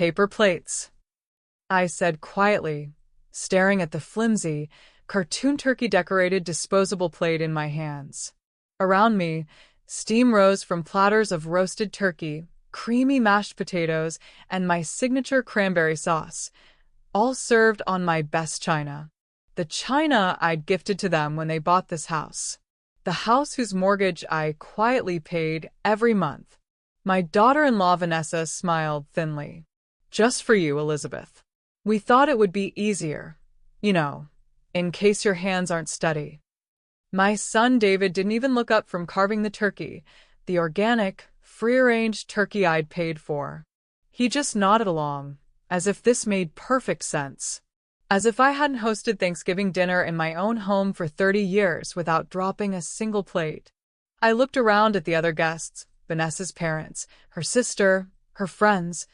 Paper plates, I said quietly, staring at the flimsy, cartoon turkey-decorated disposable plate in my hands. Around me, steam rose from platters of roasted turkey, creamy mashed potatoes, and my signature cranberry sauce, all served on my best china. The china I'd gifted to them when they bought this house. The house whose mortgage I quietly paid every month. My daughter-in-law Vanessa smiled thinly. Just for you, Elizabeth. We thought it would be easier, you know, in case your hands aren't steady. My son David didn't even look up from carving the turkey, the organic, free-range turkey I'd paid for. He just nodded along, as if this made perfect sense. As if I hadn't hosted Thanksgiving dinner in my own home for 30 years without dropping a single plate. I looked around at the other guests, Vanessa's parents, her sister, her friends,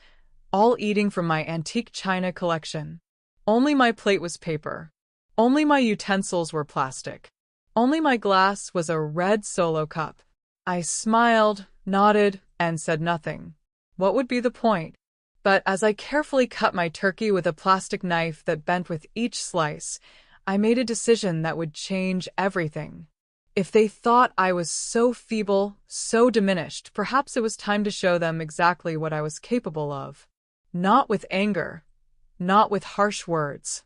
all eating from my antique china collection. Only my plate was paper. Only my utensils were plastic. Only my glass was a red Solo cup. I smiled, nodded, and said nothing. What would be the point? But as I carefully cut my turkey with a plastic knife that bent with each slice, I made a decision that would change everything. If they thought I was so feeble, so diminished, perhaps it was time to show them exactly what I was capable of. Not with anger, not with harsh words,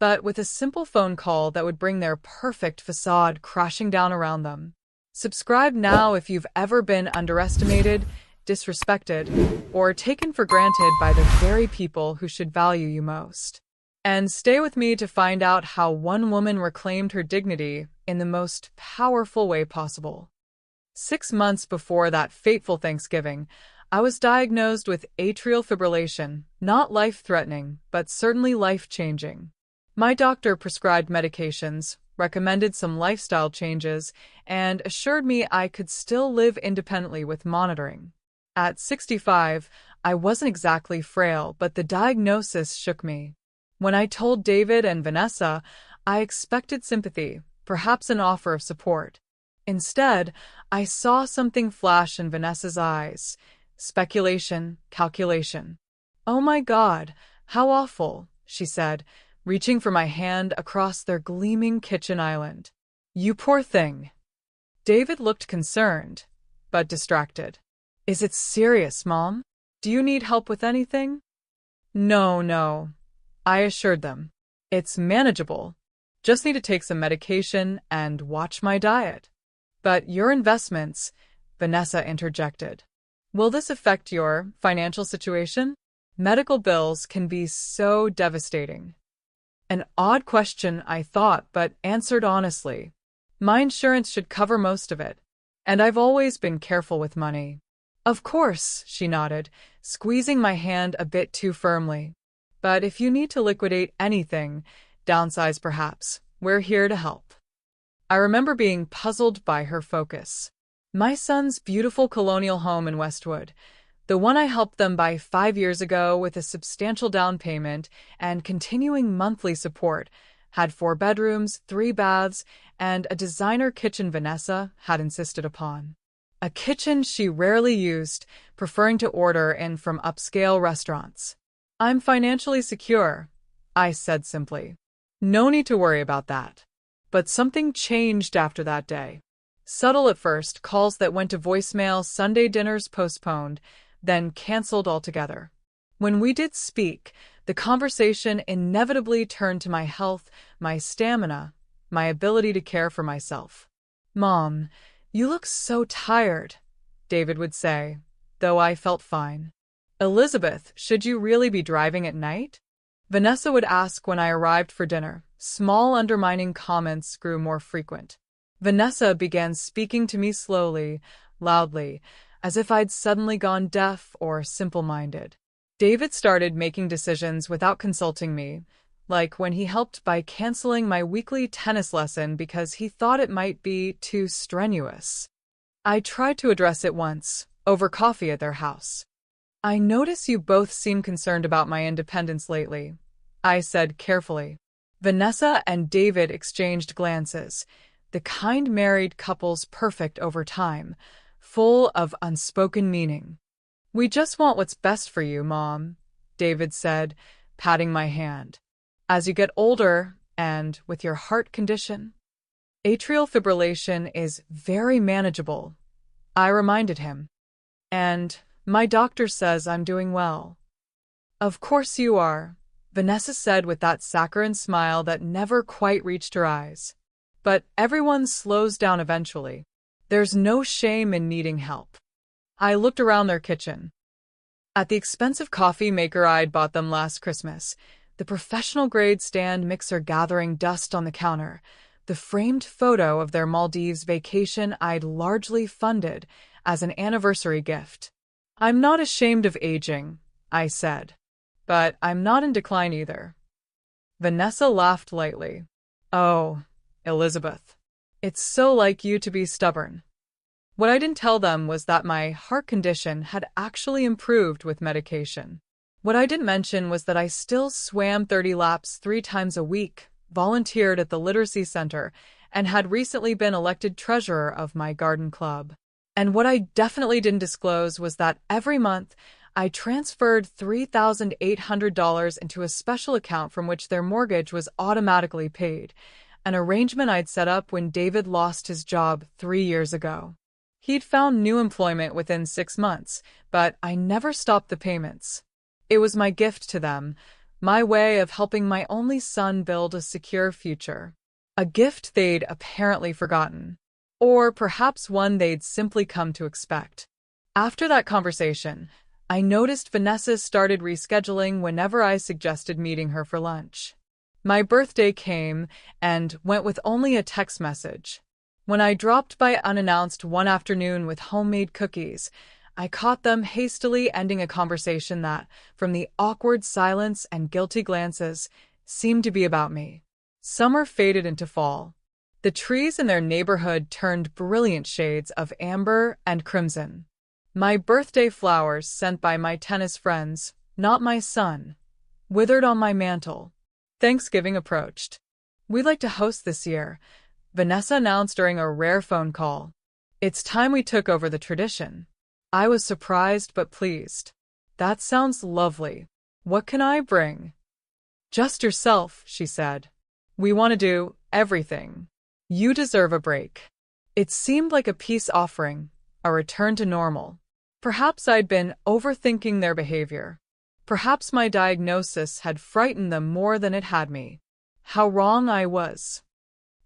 but with a simple phone call that would bring their perfect facade crashing down around them. Subscribe now if you've ever been underestimated, disrespected, or taken for granted by the very people who should value you most. And stay with me to find out how one woman reclaimed her dignity in the most powerful way possible. 6 months before that fateful Thanksgiving, I was diagnosed with atrial fibrillation, not life-threatening, but certainly life-changing. My doctor prescribed medications, recommended some lifestyle changes, and assured me I could still live independently with monitoring. At 65, I wasn't exactly frail, but the diagnosis shook me. When I told David and Vanessa, I expected sympathy, perhaps an offer of support. Instead, I saw something flash in Vanessa's eyes. Speculation, calculation. "Oh my God, how awful," she said, reaching for my hand across their gleaming kitchen island. "You poor thing." David looked concerned, but distracted. "Is it serious, Mom? Do you need help with anything?" No, I assured them. "It's manageable. Just need to take some medication and watch my diet." "But your investments," Vanessa interjected. "Will this affect your financial situation? Medical bills can be so devastating." An odd question, I thought, but answered honestly. My insurance should cover most of it, and I've always been careful with money. "Of course," she nodded, squeezing my hand a bit too firmly. "But if you need to liquidate anything, downsize perhaps, we're here to help." I remember being puzzled by her focus. My son's beautiful colonial home in Westwood, the one I helped them buy 5 years ago with a substantial down payment and continuing monthly support, had 4 bedrooms, 3 baths, and a designer kitchen Vanessa had insisted upon. A kitchen she rarely used, preferring to order in from upscale restaurants. "I'm financially secure," I said simply. "No need to worry about that." But something changed after that day. Subtle at first, calls that went to voicemail, Sunday dinners postponed, then canceled altogether. When we did speak, the conversation inevitably turned to my health, my stamina, my ability to care for myself. "Mom, you look so tired," David would say, though I felt fine. "Elizabeth, should you really be driving at night?" Vanessa would ask when I arrived for dinner. Small undermining comments grew more frequent. Vanessa began speaking to me slowly, loudly, as if I'd suddenly gone deaf or simple-minded. David started making decisions without consulting me, like when he helped by canceling my weekly tennis lesson because he thought it might be too strenuous. I tried to address it once, over coffee at their house. "I notice you both seem concerned about my independence lately," I said carefully. Vanessa and David exchanged glances, the kind married couples perfect over time, full of unspoken meaning. "We just want what's best for you, Mom," David said, patting my hand. As you get older, and with your heart condition, atrial fibrillation is very manageable, I reminded him. And my doctor says I'm doing well. Of course you are, Vanessa said with that saccharine smile that never quite reached her eyes. But everyone slows down eventually. There's no shame in needing help. I looked around their kitchen. At the expensive coffee maker I'd bought them last Christmas, the professional-grade stand mixer gathering dust on the counter, the framed photo of their Maldives vacation I'd largely funded as an anniversary gift. I'm not ashamed of aging, I said. But I'm not in decline either. Vanessa laughed lightly. Oh, Elizabeth. It's so like you to be stubborn. What I didn't tell them was that my heart condition had actually improved with medication. What I didn't mention was that I still swam 30 laps 3 times a week, volunteered at the literacy center, and had recently been elected treasurer of my garden club. And what I definitely didn't disclose was that every month I transferred $3,800 into a special account from which their mortgage was automatically paid, an arrangement I'd set up when David lost his job 3 years ago. He'd found new employment within 6 months, but I never stopped the payments. It was my gift to them, my way of helping my only son build a secure future. A gift they'd apparently forgotten. Or perhaps one they'd simply come to expect. After that conversation, I noticed Vanessa started rescheduling whenever I suggested meeting her for lunch. My birthday came and went with only a text message. When I dropped by unannounced one afternoon with homemade cookies, I caught them hastily ending a conversation that, from the awkward silence and guilty glances, seemed to be about me. Summer faded into fall. The trees in their neighborhood turned brilliant shades of amber and crimson. My birthday flowers sent by my tennis friends, not my son, withered on my mantel. Thanksgiving approached. We'd like to host this year, Vanessa announced during a rare phone call. It's time we took over the tradition. I was surprised but pleased. That sounds lovely. What can I bring? Just yourself, she said. We want to do everything. You deserve a break. It seemed like a peace offering, a return to normal. Perhaps I'd been overthinking their behavior. Perhaps my diagnosis had frightened them more than it had me. How wrong I was.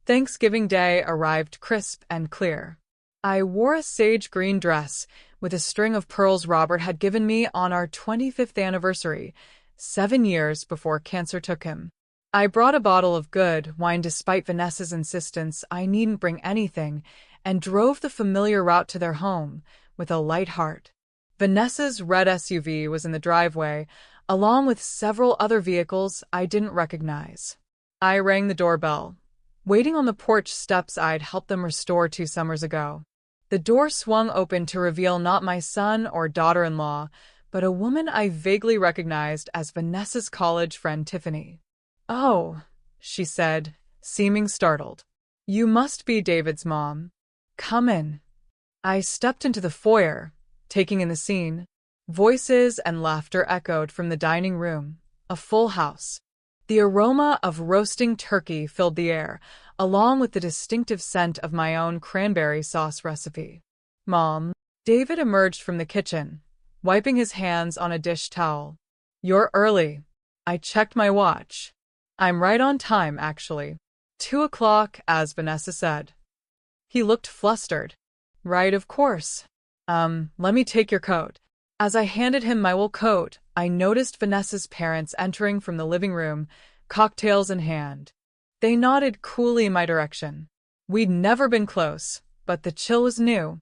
Thanksgiving Day arrived crisp and clear. I wore a sage green dress with a string of pearls Robert had given me on our 25th anniversary, 7 years before cancer took him. I brought a bottle of good wine despite Vanessa's insistence I needn't bring anything, and drove the familiar route to their home with a light heart. Vanessa's red SUV was in the driveway, along with several other vehicles I didn't recognize. I rang the doorbell, waiting on the porch steps I'd helped them restore 2 summers ago. The door swung open to reveal not my son or daughter-in-law, but a woman I vaguely recognized as Vanessa's college friend Tiffany. "Oh," she said, seeming startled. "You must be David's mom. Come in." I stepped into the foyer, taking in the scene. Voices and laughter echoed from the dining room, a full house. The aroma of roasting turkey filled the air, along with the distinctive scent of my own cranberry sauce recipe. "Mom." David emerged from the kitchen, wiping his hands on a dish towel. "You're early." I checked my watch. "I'm right on time, actually. 2 o'clock, as Vanessa said." He looked flustered. "Right, of course. Let me take your coat." As I handed him my wool coat, I noticed Vanessa's parents entering from the living room, cocktails in hand. They nodded coolly in my direction. We'd never been close, but the chill was new.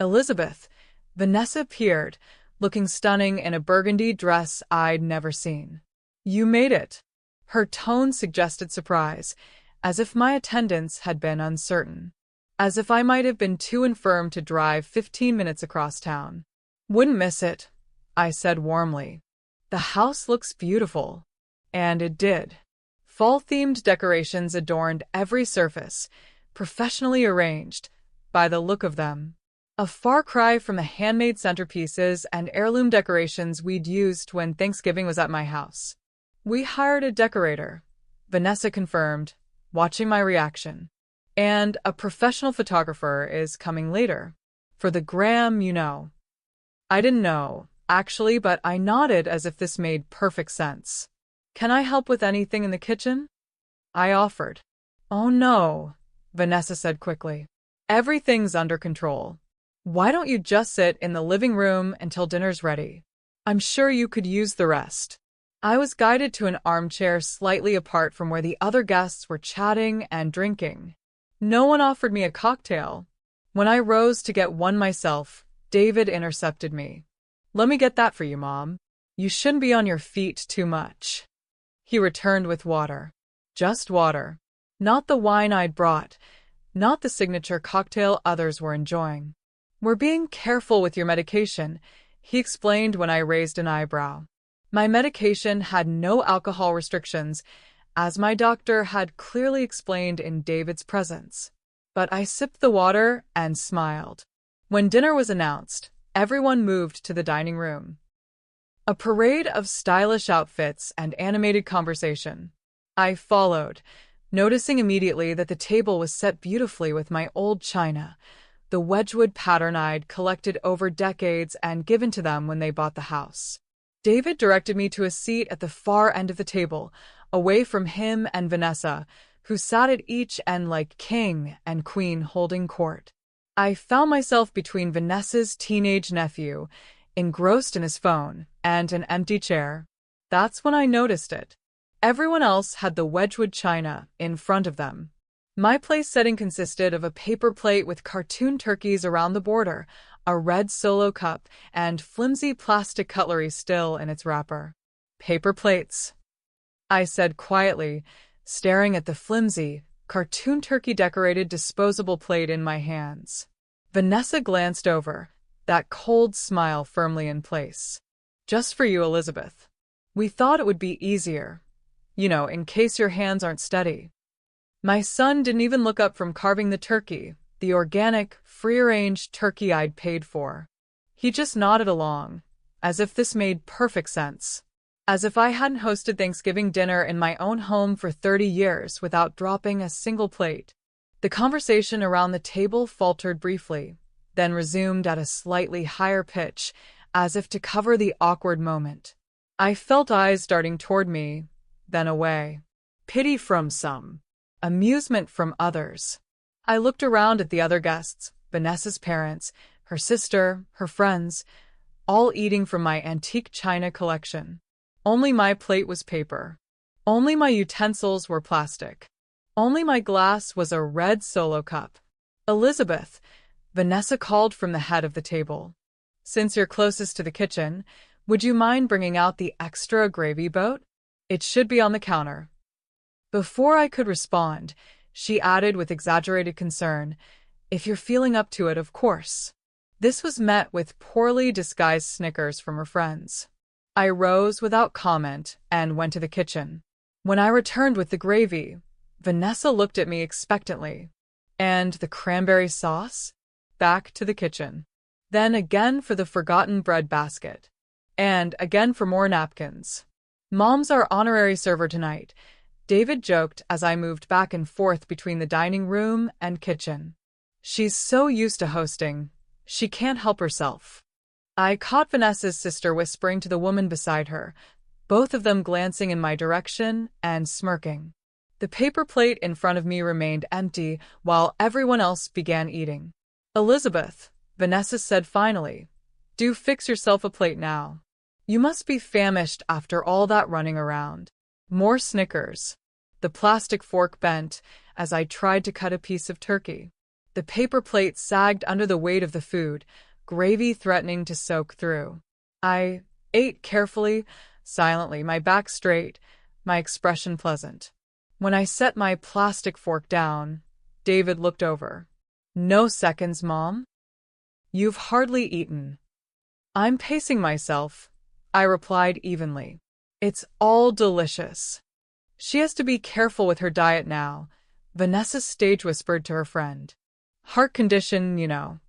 "Elizabeth," Vanessa appeared, looking stunning in a burgundy dress I'd never seen. "You made it." Her tone suggested surprise, as if my attendance had been uncertain. As if I might have been too infirm to drive 15 minutes across town. "Wouldn't miss it," I said warmly. "The house looks beautiful." And it did. Fall-themed decorations adorned every surface, professionally arranged, by the look of them. A far cry from the handmade centerpieces and heirloom decorations we'd used when Thanksgiving was at my house. We hired a decorator, Vanessa confirmed, watching my reaction. And a professional photographer is coming later. For the gram, you know. I didn't know, actually, but I nodded as if this made perfect sense. Can I help with anything in the kitchen? I offered. Oh no, Vanessa said quickly. Everything's under control. Why don't you just sit in the living room until dinner's ready? I'm sure you could use the rest. I was guided to an armchair slightly apart from where the other guests were chatting and drinking. No one offered me a cocktail. When I rose to get one myself, David intercepted me. Let me get that for you, Mom. You shouldn't be on your feet too much. He returned with water. Just water. Not the wine I'd brought. Not the signature cocktail others were enjoying. We're being careful with your medication, he explained when I raised an eyebrow. My medication had no alcohol restrictions, as my doctor had clearly explained in David's presence. But I sipped the water and smiled. When dinner was announced, everyone moved to the dining room. A parade of stylish outfits and animated conversation. I followed, noticing immediately that the table was set beautifully with my old china, the Wedgwood pattern I'd collected over decades and given to them when they bought the house. David directed me to a seat at the far end of the table, away from him and Vanessa, who sat at each end like king and queen holding court. I found myself between Vanessa's teenage nephew, engrossed in his phone, and an empty chair. That's when I noticed it. Everyone else had the Wedgwood china in front of them. My place setting consisted of a paper plate with cartoon turkeys around the border, a red Solo cup, and flimsy plastic cutlery still in its wrapper. Paper plates, I said quietly, staring at the flimsy, cartoon turkey-decorated disposable plate in my hands. Vanessa glanced over, that cold smile firmly in place. Just for you, Elizabeth. We thought it would be easier. You know, in case your hands aren't steady. My son didn't even look up from carving the turkey, the organic, free-range turkey I'd paid for. He just nodded along, as if this made perfect sense. As if I hadn't hosted Thanksgiving dinner in my own home for 30 years without dropping a single plate. The conversation around the table faltered briefly, then resumed at a slightly higher pitch, as if to cover the awkward moment. I felt eyes darting toward me, then away. Pity from some. Amusement from others. I looked around at the other guests, Vanessa's parents, her sister, her friends, all eating from my antique china collection. Only my plate was paper. Only my utensils were plastic. Only my glass was a red Solo cup. Elizabeth, Vanessa called from the head of the table. Since you're closest to the kitchen, would you mind bringing out the extra gravy boat? It should be on the counter. Before I could respond, she added with exaggerated concern, if you're feeling up to it, of course. This was met with poorly disguised snickers from her friends. I rose without comment and went to the kitchen. When I returned with the gravy, Vanessa looked at me expectantly. And the cranberry sauce? Back to the kitchen. Then again for the forgotten bread basket. And again for more napkins. Mom's our honorary server tonight, David joked as I moved back and forth between the dining room and kitchen. She's so used to hosting, she can't help herself. I caught Vanessa's sister whispering to the woman beside her, both of them glancing in my direction and smirking. The paper plate in front of me remained empty while everyone else began eating. Elizabeth, Vanessa said finally, do fix yourself a plate now. You must be famished after all that running around. More snickers. The plastic fork bent as I tried to cut a piece of turkey. The paper plate sagged under the weight of the food, gravy threatening to soak through. I ate carefully, silently, my back straight, my expression pleasant. When I set my plastic fork down, David looked over. No seconds, Mom? You've hardly eaten. I'm pacing myself, I replied evenly. It's all delicious. She has to be careful with her diet now, Vanessa stage whispered to her friend. Heart condition, you know.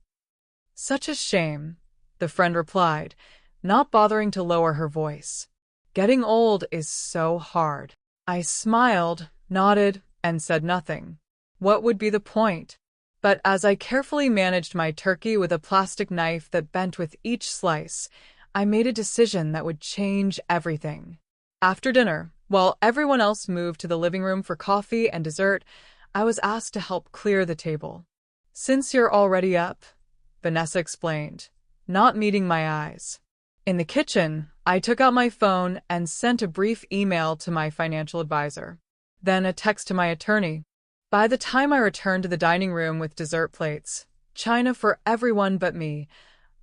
Such a shame, the friend replied, not bothering to lower her voice. Getting old is so hard. I smiled, nodded, and said nothing. What would be the point? But as I carefully managed my turkey with a plastic knife that bent with each slice, I made a decision that would change everything. After dinner, while everyone else moved to the living room for coffee and dessert, I was asked to help clear the table. "Since you're already up," Vanessa explained, not meeting my eyes. In the kitchen, I took out my phone and sent a brief email to my financial advisor, then a text to my attorney. By the time I returned to the dining room with dessert plates, china for everyone but me,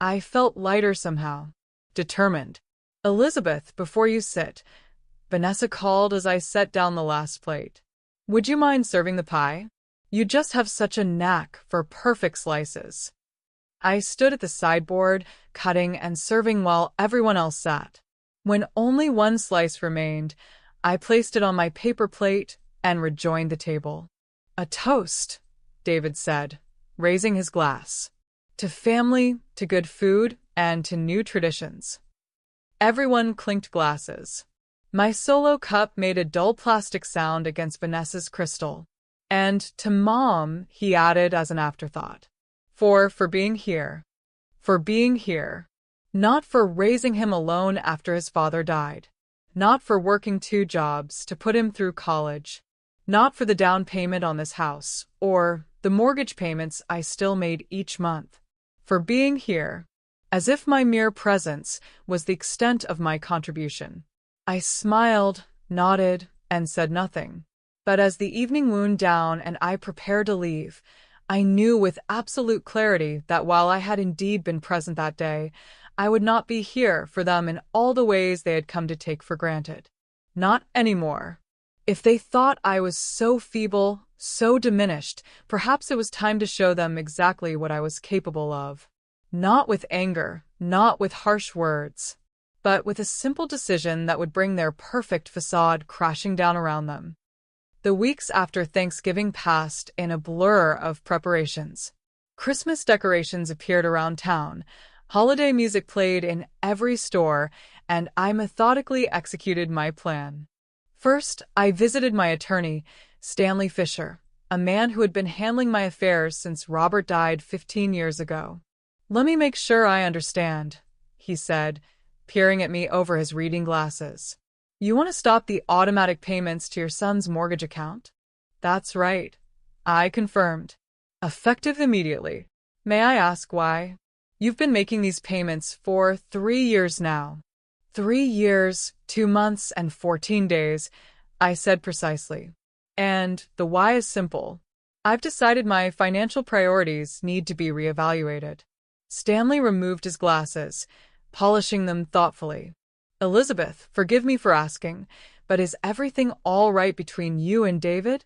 I felt lighter somehow, determined. "Elizabeth, before you sit," Vanessa called as I set down the last plate. "Would you mind serving the pie? You just have such a knack for perfect slices." I stood at the sideboard, cutting and serving while everyone else sat. When only one slice remained, I placed it on my paper plate and rejoined the table. "A toast," David said, raising his glass. "To family, to good food, and to new traditions." Everyone clinked glasses. My solo cup made a dull plastic sound against Vanessa's crystal. "And to Mom," he added as an afterthought. For being here. For being here. Not for raising him alone after his father died. Not for working 2 jobs to put him through college. Not for the down payment on this house, or the mortgage payments I still made each month. For being here. As if my mere presence was the extent of my contribution. I smiled, nodded, and said nothing. But as the evening wound down and I prepared to leave, I knew with absolute clarity that while I had indeed been present that day, I would not be here for them in all the ways they had come to take for granted. Not anymore. If they thought I was so feeble, so diminished, perhaps it was time to show them exactly what I was capable of. Not with anger, not with harsh words, but with a simple decision that would bring their perfect facade crashing down around them. The weeks after Thanksgiving passed in a blur of preparations. Christmas decorations appeared around town, holiday music played in every store, and I methodically executed my plan. First, I visited my attorney, Stanley Fisher, a man who had been handling my affairs since Robert died 15 years ago. "Let me make sure I understand," he said, peering at me over his reading glasses. "You want to stop the automatic payments to your son's mortgage account?" "That's right," I confirmed. "Effective immediately. May I ask why?" "You've been making these payments for 3 years now." 3 years, 2 months, and 14 days, I said precisely. "And the why is simple. I've decided my financial priorities need to be reevaluated." Stanley removed his glasses, polishing them thoughtfully. "Elizabeth, forgive me for asking, but is everything all right between you and David?"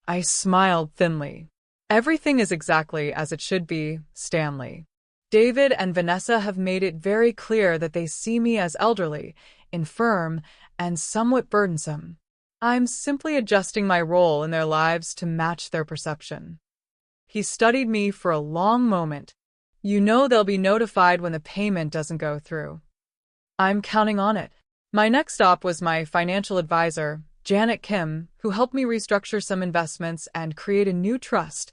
I smiled thinly. "Everything is exactly as it should be, Stanley. David and Vanessa have made it very clear that they see me as elderly, infirm, and somewhat burdensome. I'm simply adjusting my role in their lives to match their perception." He studied me for a long moment. "You know they'll be notified when the payment doesn't go through." "I'm counting on it." My next stop was my financial advisor, Janet Kim, who helped me restructure some investments and create a new trust,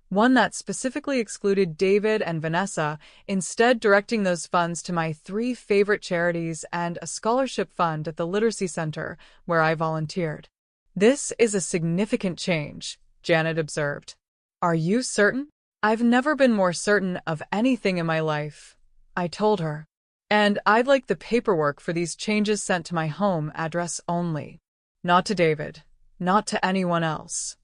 one that specifically excluded David and Vanessa, instead directing those funds to my 3 favorite charities and a scholarship fund at the Literacy Center, where I volunteered. "This is a significant change," Janet observed. "Are you certain?" "I've never been more certain of anything in my life," I told her. "And I'd like the paperwork for these changes sent to my home address only. Not to David. Not to anyone else."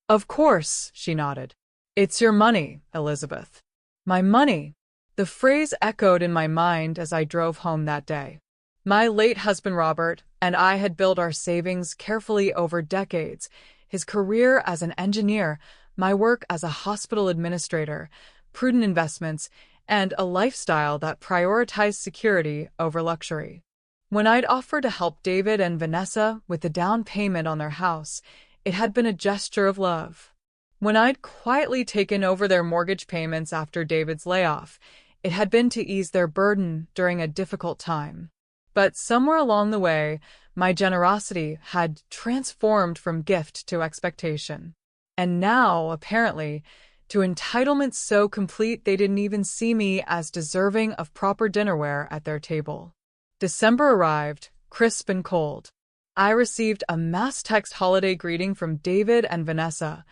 "Of course," she nodded. "It's your money, Elizabeth." My money. The phrase echoed in my mind as I drove home that day. My late husband Robert and I had built our savings carefully over decades, his career as an engineer, my work as a hospital administrator, prudent investments, and a lifestyle that prioritized security over luxury. When I'd offered to help David and Vanessa with the down payment on their house, it had been a gesture of love. When I'd quietly taken over their mortgage payments after David's layoff, it had been to ease their burden during a difficult time. But somewhere along the way, my generosity had transformed from gift to expectation. And now, apparently, to entitlement so complete they didn't even see me as deserving of proper dinnerware at their table. December arrived, crisp and cold. I received a mass text holiday greeting from David and Vanessa,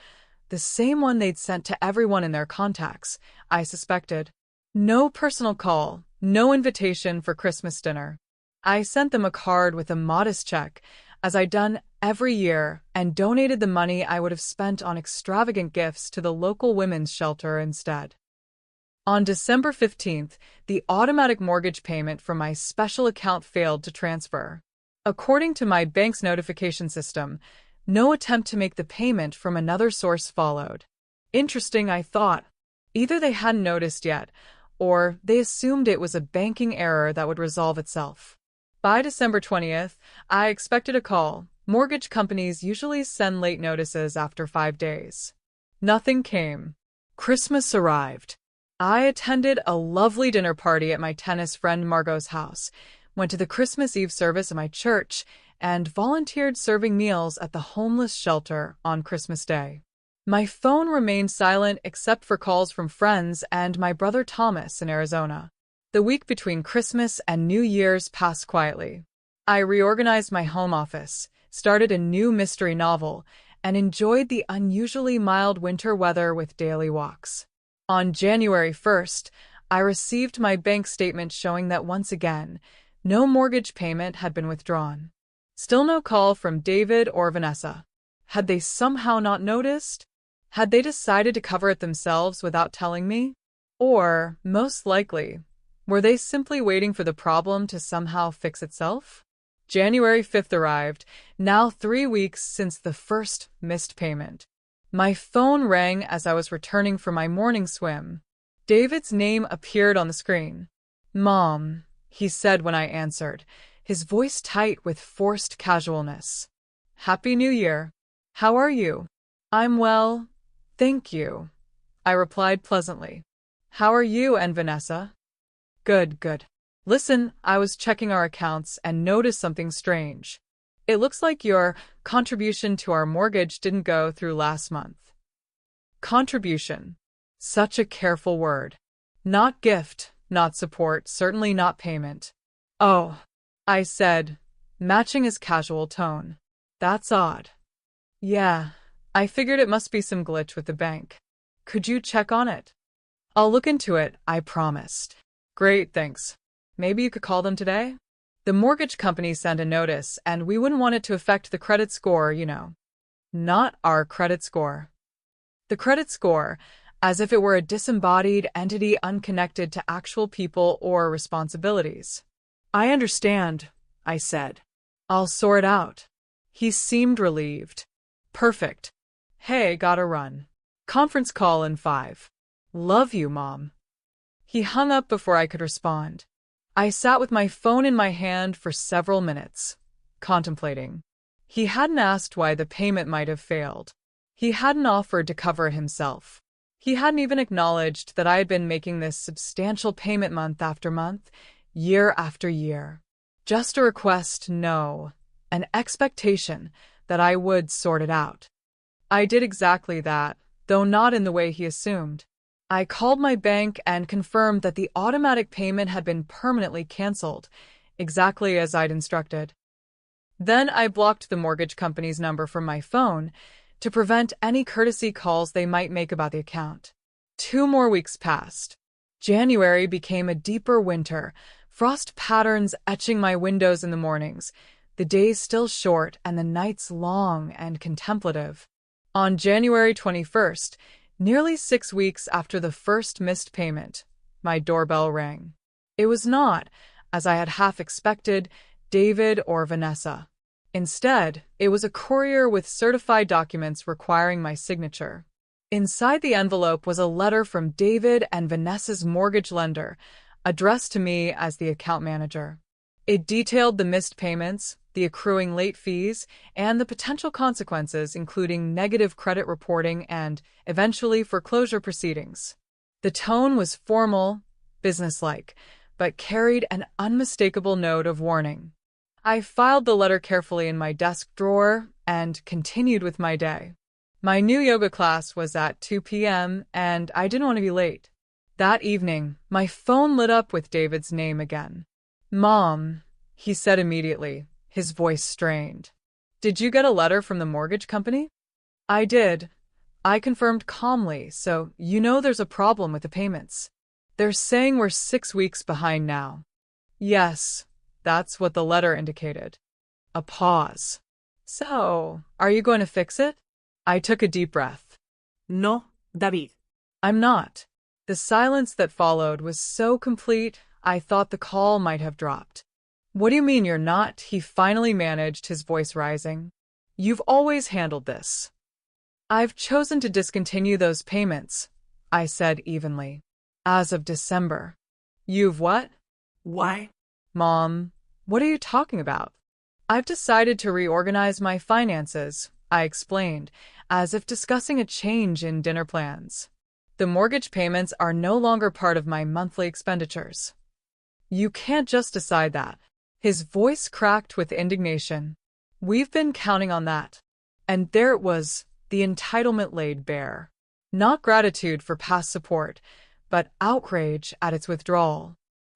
the same one they'd sent to everyone in their contacts, I suspected. No personal call, no invitation for Christmas dinner. I sent them a card with a modest check, as I'd done every year, and donated the money I would have spent on extravagant gifts to the local women's shelter instead. On December 15th, the automatic mortgage payment from my special account failed to transfer. According to my bank's notification system, no attempt to make the payment from another source followed. Interesting, I thought. Either they hadn't noticed yet, or they assumed it was a banking error that would resolve itself. By December 20th, I expected a call. Mortgage companies usually send late notices after 5 days. Nothing came. Christmas arrived. I attended a lovely dinner party at my tennis friend Margot's house, went to the Christmas Eve service at my church, and volunteered serving meals at the homeless shelter on Christmas Day. My phone remained silent except for calls from friends and my brother Thomas in Arizona. The week between Christmas and New Year's passed quietly. I reorganized my home office, started a new mystery novel, and enjoyed the unusually mild winter weather with daily walks. On January 1st, I received my bank statement showing that once again, no mortgage payment had been withdrawn. Still no call from David or Vanessa. Had they somehow not noticed? Had they decided to cover it themselves without telling me? Or, most likely, were they simply waiting for the problem to somehow fix itself? January 5th arrived, now 3 weeks since the first missed payment. My phone rang as I was returning from my morning swim. David's name appeared on the screen. "Mom," he said when I answered, his voice tight with forced casualness. "Happy New Year. How are you?" "I'm well, thank you," I replied pleasantly. "How are you and Vanessa?" Good, good. Listen, I was checking our accounts and noticed something strange. It looks like your contribution to our mortgage didn't go through last month." Contribution. Such a careful word. Not gift, not support, certainly not payment. "Oh," I said, matching his casual tone. "That's odd." "Yeah, I figured it must be some glitch with the bank. Could you check on it?" "I'll look into it," I promised. "Great, thanks. Maybe you could call them today?" The mortgage company sent a notice, and we wouldn't want it to affect the credit score, you know. Not our credit score. The credit score, as if it were a disembodied entity unconnected to actual people or responsibilities. "I understand," I said. "I'll sort it out." He seemed relieved. "Perfect. Hey, gotta run. Conference call in 5. Love you, Mom." He hung up before I could respond. I sat with my phone in my hand for several minutes, contemplating. He hadn't asked why the payment might have failed. He hadn't offered to cover it himself. He hadn't even acknowledged that I had been making this substantial payment month after month, year after year. Just a request, no, an expectation that I would sort it out. I did exactly that, though not in the way he assumed. I called my bank and confirmed that the automatic payment had been permanently canceled, exactly as I'd instructed. Then I blocked the mortgage company's number from my phone to prevent any courtesy calls they might make about the account. 2 more weeks passed. January became a deeper winter, frost patterns etching my windows in the mornings, the days still short and the nights long and contemplative. On January 21st, nearly 6 weeks after the first missed payment, my doorbell rang. It was not, as I had half expected, David or Vanessa. Instead, it was a courier with certified documents requiring my signature. Inside the envelope was a letter from David and Vanessa's mortgage lender, addressed to me as the account manager. It detailed the missed payments, the accruing late fees, and the potential consequences, including negative credit reporting and, eventually, foreclosure proceedings. The tone was formal, businesslike, but carried an unmistakable note of warning. I filed the letter carefully in my desk drawer and continued with my day. My new yoga class was at 2 p.m., and I didn't want to be late. That evening, my phone lit up with David's name again. "Mom," he said immediately, his voice strained. "Did you get a letter from the mortgage company?" "I did," I confirmed calmly, "so you know there's a problem with the payments. They're saying we're 6 weeks behind now." "Yes, that's what the letter indicated." A pause. "So, are you going to fix it?" I took a deep breath. No, David. "I'm not." The silence that followed was so complete, I thought the call might have dropped. "What do you mean you're not?" he finally managed, his voice rising. "You've always handled this." "I've chosen to discontinue those payments," I said evenly. "As of December." "You've what?" Why? "Mom, what are you talking about?" "I've decided to reorganize my finances," I explained, as if discussing a change in dinner plans. "The mortgage payments are no longer part of my monthly expenditures." "You can't just decide that." His voice cracked with indignation. "We've been counting on that." And there it was, the entitlement laid bare. Not gratitude for past support, but outrage at its withdrawal.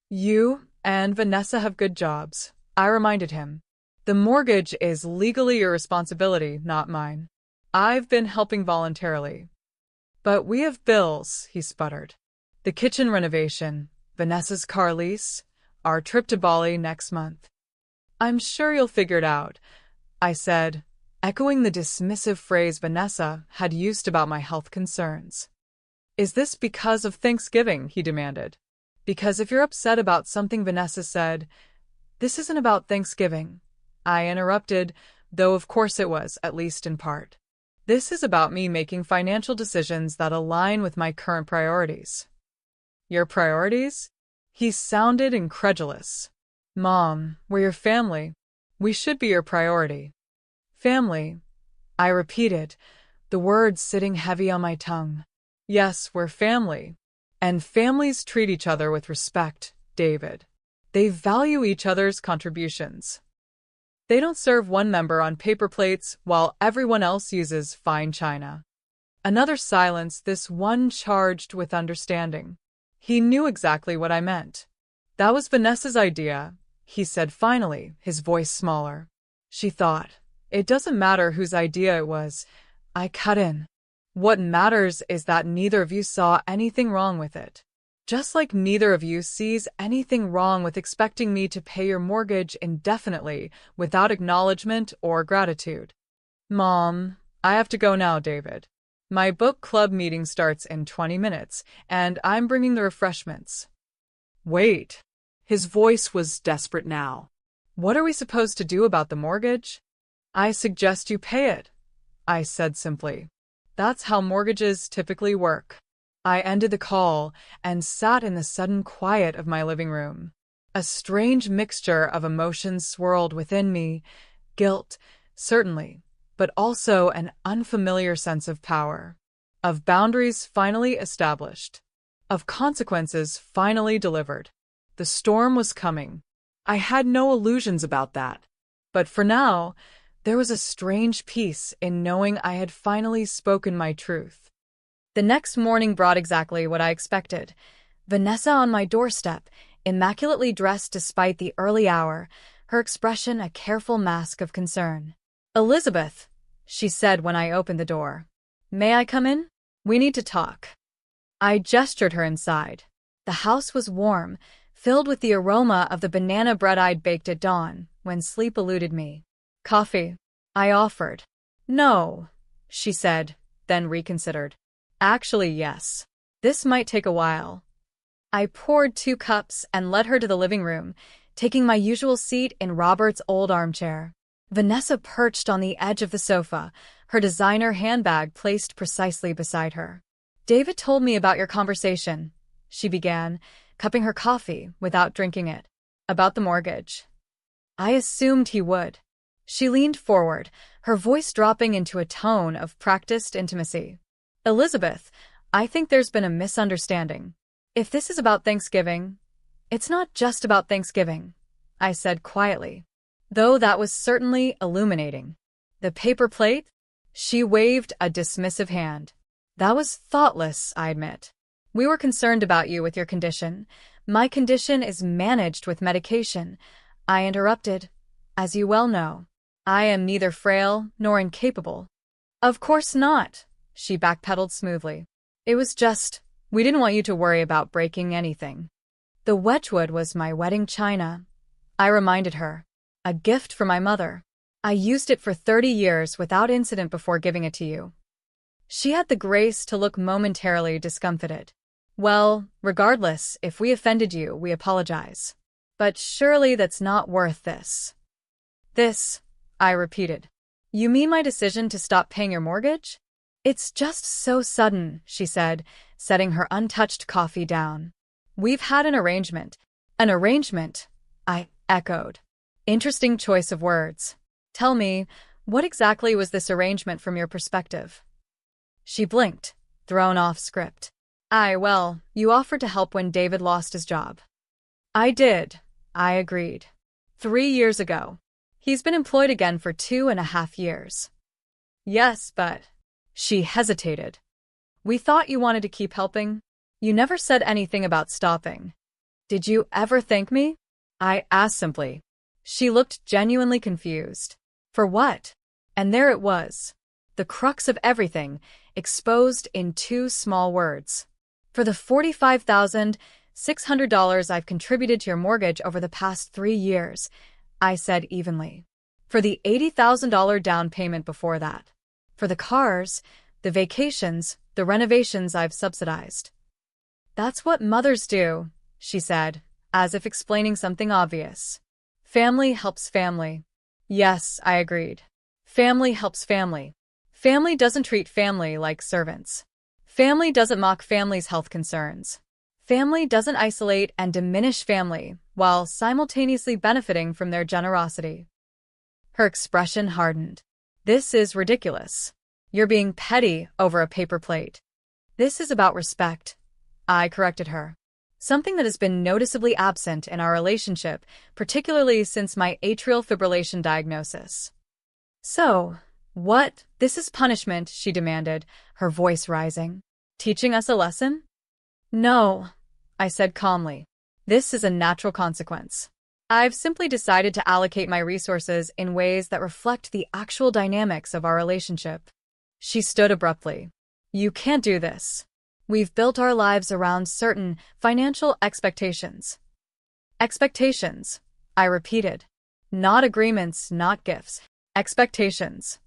"You and Vanessa have good jobs," I reminded him. "The mortgage is legally your responsibility, not mine. I've been helping voluntarily." "But we have bills," he sputtered. "The kitchen renovation, Vanessa's car lease, our trip to Bali next month." "I'm sure you'll figure it out," I said, echoing the dismissive phrase Vanessa had used about my health concerns. "Is this because of Thanksgiving?" he demanded. "Because if you're upset about something Vanessa said—" "This isn't about Thanksgiving," I interrupted, though of course it was, at least in part. "This is about me making financial decisions that align with my current priorities." "Your priorities?" He sounded incredulous. "Mom, we're your family. We should be your priority." "Family," I repeated, the words sitting heavy on my tongue. "Yes, we're family. And families treat each other with respect, David. They value each other's contributions. They don't serve one member on paper plates while everyone else uses fine china." Another silence, this one charged with understanding. He knew exactly what I meant. "That was Vanessa's idea," he said finally, his voice smaller. "She thought. It doesn't matter whose idea it was." I cut in. "What matters is that neither of you saw anything wrong with it. Just like neither of you sees anything wrong with expecting me to pay your mortgage indefinitely without acknowledgement or gratitude." "Mom, I have to go now, David. My book club meeting starts in 20 minutes, and I'm bringing the refreshments." "Wait." His voice was desperate now. "What are we supposed to do about the mortgage?" "I suggest you pay it," I said simply. "That's how mortgages typically work." I ended the call and sat in the sudden quiet of my living room. A strange mixture of emotions swirled within me, guilt, certainly, but also an unfamiliar sense of power, of boundaries finally established, of consequences finally delivered. The storm was coming. I had no illusions about that. But for now, there was a strange peace in knowing I had finally spoken my truth. The next morning brought exactly what I expected. Vanessa on my doorstep, immaculately dressed despite the early hour, her expression a careful mask of concern. "Elizabeth," she said when I opened the door. "May I come in? We need to talk." I gestured her inside. The house was warm, filled with the aroma of the banana bread I'd baked at dawn, when sleep eluded me. "Coffee?" I offered. "No," she said, then reconsidered. "Actually, yes. This might take a while." I poured 2 cups and led her to the living room, taking my usual seat in Robert's old armchair. Vanessa perched on the edge of the sofa, her designer handbag placed precisely beside her. "David told me about your conversation," she began, cupping her coffee without drinking it. "About the mortgage." I assumed he would. She leaned forward, her voice dropping into a tone of practiced intimacy. Elizabeth, I think there's been a misunderstanding. If this is about Thanksgiving, it's not just about Thanksgiving, I said quietly, though that was certainly illuminating. The paper plate? She waved a dismissive hand. That was thoughtless, I admit. We were concerned about you with your condition. My condition is managed with medication. I interrupted. As you well know, I am neither frail nor incapable. Of course not, she backpedaled smoothly. It was just, we didn't want you to worry about breaking anything. The Wedgwood was my wedding china, I reminded her. A gift from my mother. I used it for 30 years without incident before giving it to you. She had the grace to look momentarily discomfited. Well, regardless, if we offended you, we apologize. But surely that's not worth this. This, I repeated. You mean my decision to stop paying your mortgage? It's just so sudden, she said, setting her untouched coffee down. We've had an arrangement. An arrangement, I echoed. Interesting choice of words. Tell me, what exactly was this arrangement from your perspective? She blinked, thrown off script. Well, you offered to help when David lost his job. I did, I agreed. 3 years ago. He's been employed again for 2.5 years. Yes, but... She hesitated. We thought you wanted to keep helping. You never said anything about stopping. Did you ever thank me? I asked simply. She looked genuinely confused. For what? And there it was. The crux of everything, exposed in 2 small words. For the $45,600 I've contributed to your mortgage over the past 3 years, I said evenly. For the $80,000 down payment before that. For the cars, the vacations, the renovations I've subsidized. That's what mothers do, she said, as if explaining something obvious. Family helps family. Yes, I agreed. Family helps family. Family doesn't treat family like servants. Family doesn't mock family's health concerns. Family doesn't isolate and diminish family while simultaneously benefiting from their generosity. Her expression hardened. This is ridiculous. You're being petty over a paper plate. This is about respect, I corrected her. Something that has been noticeably absent in our relationship, particularly since my atrial fibrillation diagnosis. So, what? This is punishment, she demanded, her voice rising. Teaching us a lesson? No, I said calmly. This is a natural consequence. I've simply decided to allocate my resources in ways that reflect the actual dynamics of our relationship. She stood abruptly. You can't do this. We've built our lives around certain financial expectations. Expectations, I repeated. Not agreements, not gifts. Expectations.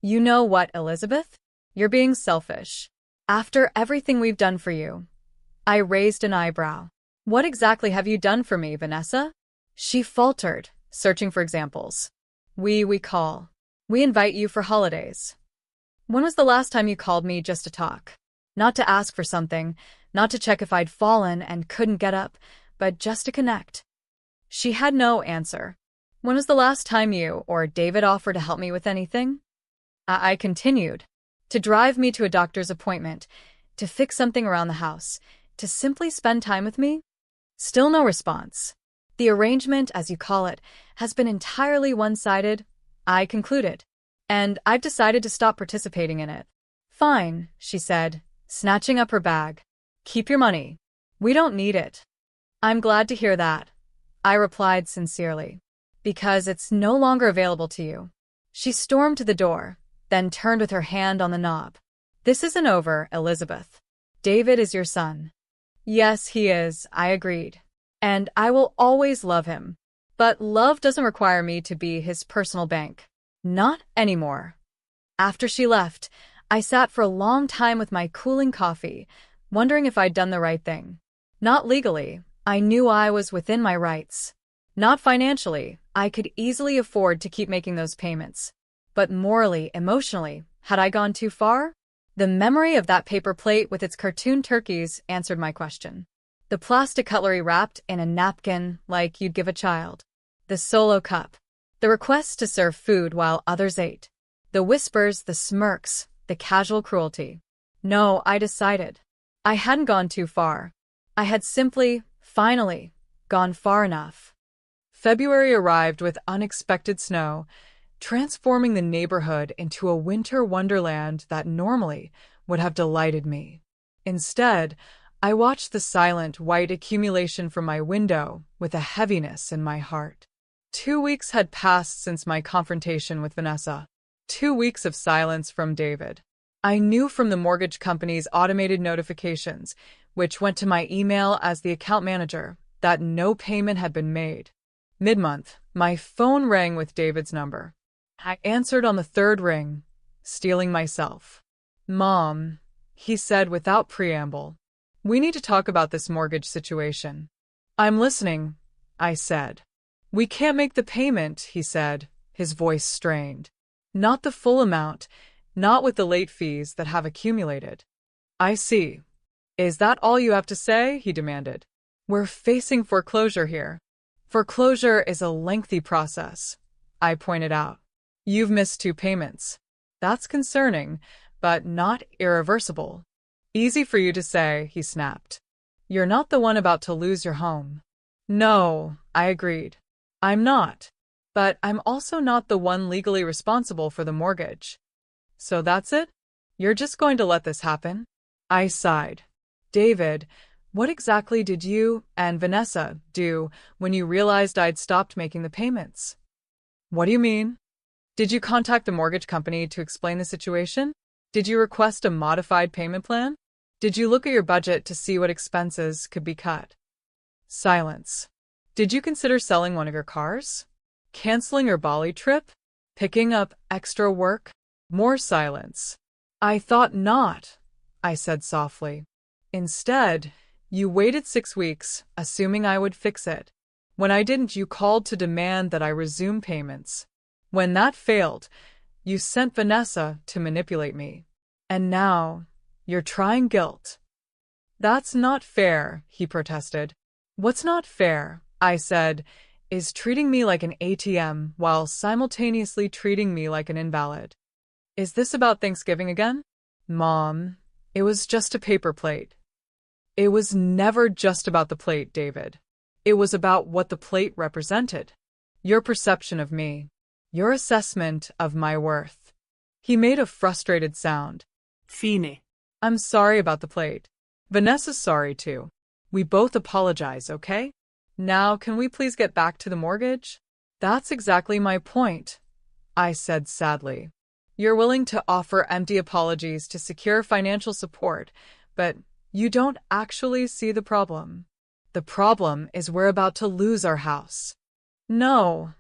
You know what, Elizabeth? You're being selfish. After everything we've done for you. I raised an eyebrow. What exactly have you done for me, Vanessa? She faltered, searching for examples. We call. We invite you for holidays. When was the last time you called me just to talk? Not to ask for something, not to check if I'd fallen and couldn't get up, but just to connect. She had no answer. When was the last time you or David offered to help me with anything? I continued. To drive me to a doctor's appointment, to fix something around the house, to simply spend time with me? Still no response. The arrangement, as you call it, has been entirely one-sided, I concluded, and I've decided to stop participating in it. Fine, she said, snatching up her bag. Keep your money. We don't need it. I'm glad to hear that, I replied sincerely, because it's no longer available to you. She stormed to the door, then turned with her hand on the knob. This isn't over, Elizabeth. David is your son. Yes, he is, I agreed. And I will always love him. But love doesn't require me to be his personal bank. Not anymore. After she left, I sat for a long time with my cooling coffee, wondering if I'd done the right thing. Not legally, I knew I was within my rights. Not financially, I could easily afford to keep making those payments. But morally, emotionally, had I gone too far? The memory of that paper plate with its cartoon turkeys answered my question. The plastic cutlery wrapped in a napkin like you'd give a child. The solo cup. The requests to serve food while others ate. The whispers, the smirks, the casual cruelty. No, I decided. I hadn't gone too far. I had simply, finally, gone far enough. February arrived with unexpected snow, transforming the neighborhood into a winter wonderland that normally would have delighted me. Instead, I watched the silent, white accumulation from my window with a heaviness in my heart. 2 weeks had passed since my confrontation with Vanessa. 2 weeks of silence from David. I knew from the mortgage company's automated notifications, which went to my email as the account manager, that no payment had been made. Mid-month, my phone rang with David's number. I answered on the third ring, steeling myself. "Mom," he said without preamble, "we need to talk about this mortgage situation." "I'm listening," I said. "We can't make the payment," he said, his voice strained. "Not the full amount, not with the late fees that have accumulated." "I see. Is that all you have to say?" he demanded. "We're facing foreclosure here." "Foreclosure is a lengthy process," I pointed out. "You've missed 2 payments. That's concerning, but not irreversible." "Easy for you to say," he snapped. "You're not the one about to lose your home." "No," I agreed. "I'm not. But I'm also not the one legally responsible for the mortgage." "So that's it? You're just going to let this happen?" I sighed. "David, what exactly did you and Vanessa do when you realized I'd stopped making the payments?" "What do you mean? Did you contact the mortgage company to explain the situation? Did you request a modified payment plan? Did you look at your budget to see what expenses could be cut?" Silence. "Did you consider selling one of your cars? Canceling your Bali trip? Picking up extra work?" More silence. "I thought not," I said softly. "Instead, you waited 6 weeks, assuming I would fix it. When I didn't, you called to demand that I resume payments. When that failed, you sent Vanessa to manipulate me. And now, you're trying guilt." "That's not fair," he protested. "What's not fair," I said, "is treating me like an ATM while simultaneously treating me like an invalid." "Is this about Thanksgiving again?" "Mom, it was just a paper plate." "It was never just about the plate, David. It was about what the plate represented. Your perception of me. Your assessment of my worth." He made a frustrated sound. Fine. "I'm sorry about the plate. Vanessa's sorry too. We both apologize, okay? Now, can we please get back to the mortgage?" "That's exactly my point," I said sadly. "You're willing to offer empty apologies to secure financial support, but you don't actually see the problem. The problem is we're about to lose our house." "No,"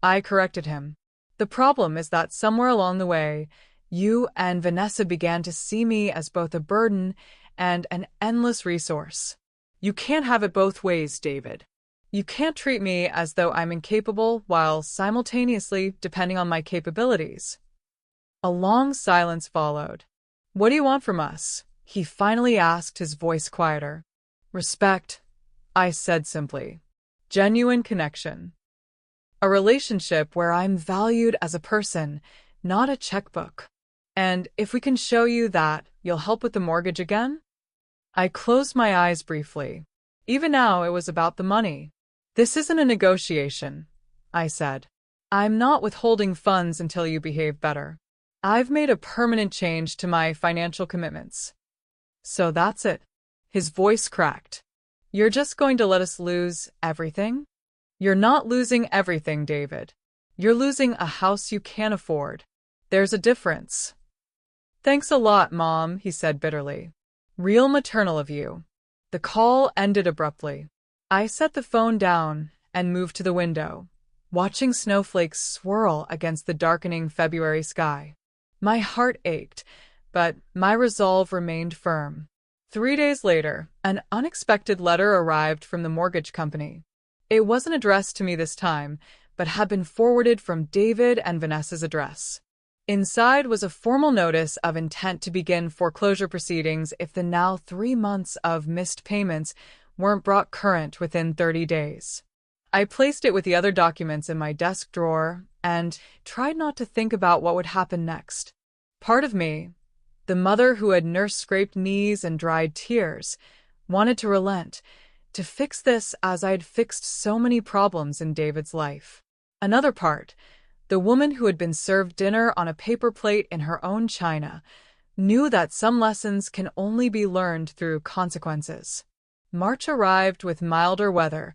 I corrected him. "The problem is that somewhere along the way, you and Vanessa began to see me as both a burden and an endless resource. You can't have it both ways, David. You can't treat me as though I'm incapable while simultaneously depending on my capabilities." A long silence followed. "What do you want from us?" he finally asked, his voice quieter. "Respect," I said simply. "Genuine connection. A relationship where I'm valued as a person, not a checkbook. And if we can show you that, you'll help with the mortgage again?" I closed my eyes briefly. Even now, it was about the money. "This isn't a negotiation," I said. "I'm not withholding funds until you behave better. I've made a permanent change to my financial commitments." "So that's it." His voice cracked. "You're just going to let us lose everything?" "You're not losing everything, David. You're losing a house you can't afford. There's a difference." "Thanks a lot, Mom," he said bitterly. "Real maternal of you." The call ended abruptly. I set the phone down and moved to the window, watching snowflakes swirl against the darkening February sky. My heart ached, but my resolve remained firm. 3 days later, an unexpected letter arrived from the mortgage company. It wasn't addressed to me this time, but had been forwarded from David and Vanessa's address. Inside was a formal notice of intent to begin foreclosure proceedings if the now 3 months of missed payments weren't brought current within 30 days. I placed it with the other documents in my desk drawer and tried not to think about what would happen next. Part of me, the mother who had nursed scraped knees and dried tears, wanted to relent, to fix this as I had fixed so many problems in David's life. Another part, the woman who had been served dinner on a paper plate in her own china, knew that some lessons can only be learned through consequences. March arrived with milder weather,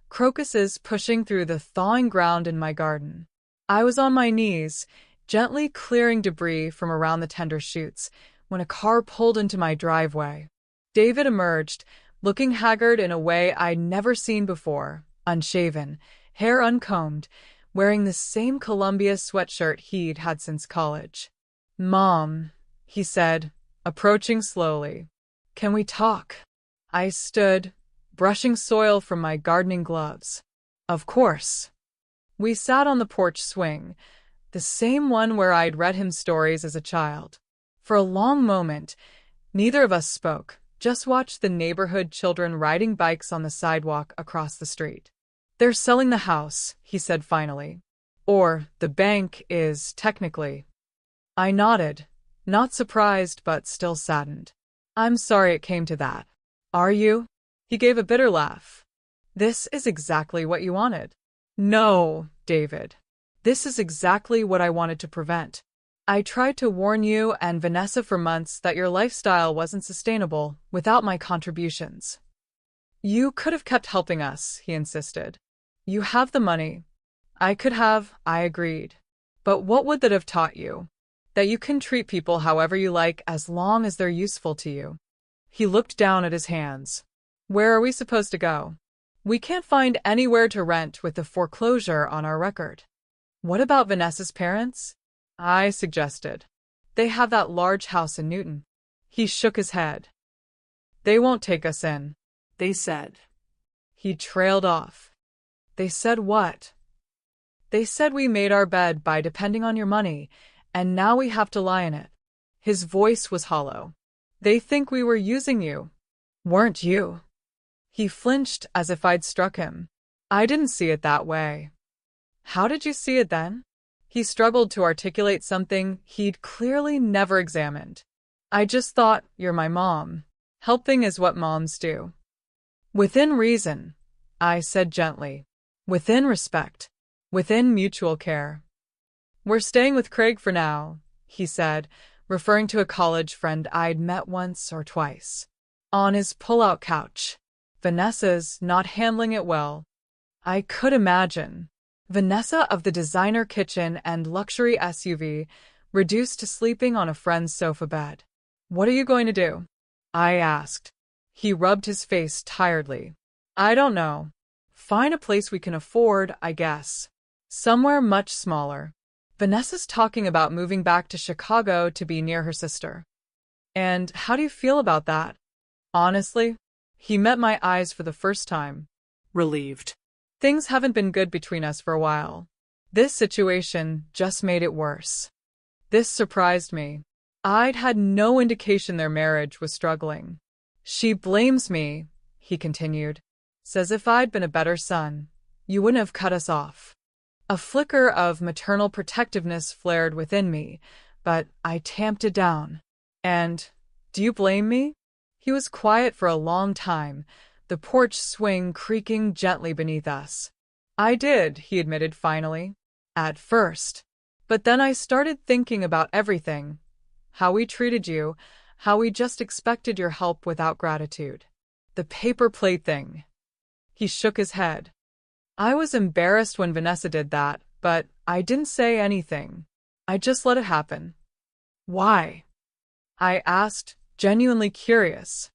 crocuses pushing through the thawing ground in my garden. I was on my knees, gently clearing debris from around the tender shoots, when a car pulled into my driveway. David emerged, looking haggard in a way I'd never seen before, unshaven, hair uncombed, wearing the same Columbia sweatshirt he'd had since college. "Mom," he said, approaching slowly. "Can we talk?" I stood, brushing soil from my gardening gloves. "Of course." We sat on the porch swing, the same one where I'd read him stories as a child. For a long moment, neither of us spoke, just watched the neighborhood children riding bikes on the sidewalk across the street. "They're selling the house," he said finally. "Or the bank is, technically." I nodded, not surprised but still saddened. "I'm sorry it came to that." "Are you?" He gave a bitter laugh. "This is exactly what you wanted." "No, David. This is exactly what I wanted to prevent. I tried to warn you and Vanessa for months that your lifestyle wasn't sustainable without my contributions." "You could have kept helping us," he insisted. "You have the money." I could have, I agreed. But what would that have taught you? That you can treat people however you like as long as they're useful to you. He looked down at his hands. "Where are we supposed to go? We can't find anywhere to rent with the foreclosure on our record." "What about Vanessa's parents?" I suggested. "They have that large house in Newton." He shook his head. "They won't take us in." They said. He trailed off. "They said what?" "They said we made our bed by depending on your money, and now we have to lie in it." His voice was hollow. "They think we were using you." "Weren't you?" He flinched as if I'd struck him. "I didn't see it that way." "How did you see it then?" He struggled to articulate something he'd clearly never examined. "I just thought, you're my mom. Helping is what moms do." "Within reason," I said gently. "Within respect. Within mutual care." "We're staying with Craig for now," he said, referring to a college friend I'd met once or twice. "On his pull-out couch. Vanessa's not handling it well." I could imagine. Vanessa of the designer kitchen and luxury SUV, reduced to sleeping on a friend's sofa bed. "What are you going to do?" I asked. He rubbed his face tiredly. "I don't know. Find a place we can afford, I guess. Somewhere much smaller. Vanessa's talking about moving back to Chicago to be near her sister." "And how do you feel about that?" "Honestly?" He met my eyes for the first time. Relieved. "Things haven't been good between us for a while. This situation just made it worse." This surprised me. I'd had no indication their marriage was struggling. "She blames me," he continued. "Says if I'd been a better son, you wouldn't have cut us off." A flicker of maternal protectiveness flared within me, but I tamped it down. "And do you blame me?" He was quiet for a long time, the porch swing creaking gently beneath us. "I did," he admitted finally. "At first. But then I started thinking about everything. How we treated you, how we just expected your help without gratitude. The paper plate thing." He shook his head. "I was embarrassed when Vanessa did that, but I didn't say anything. I just let it happen." "Why?" I asked, genuinely curious.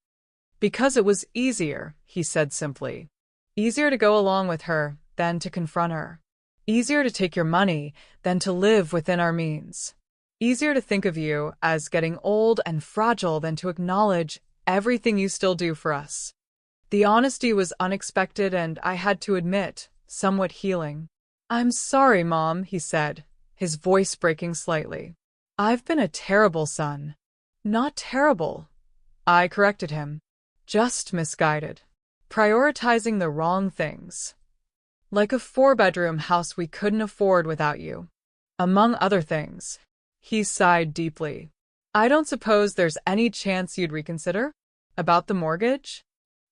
"Because it was easier," he said simply. "Easier to go along with her than to confront her. Easier to take your money than to live within our means. Easier to think of you as getting old and fragile than to acknowledge everything you still do for us." The honesty was unexpected and I had to admit, somewhat healing. "I'm sorry, Mom," he said, his voice breaking slightly. "I've been a terrible son." "Not terrible," I corrected him. "Just misguided. Prioritizing the wrong things." Like a 4-bedroom house we couldn't afford without you. Among other things. He sighed deeply. I don't suppose there's any chance you'd reconsider? About the mortgage?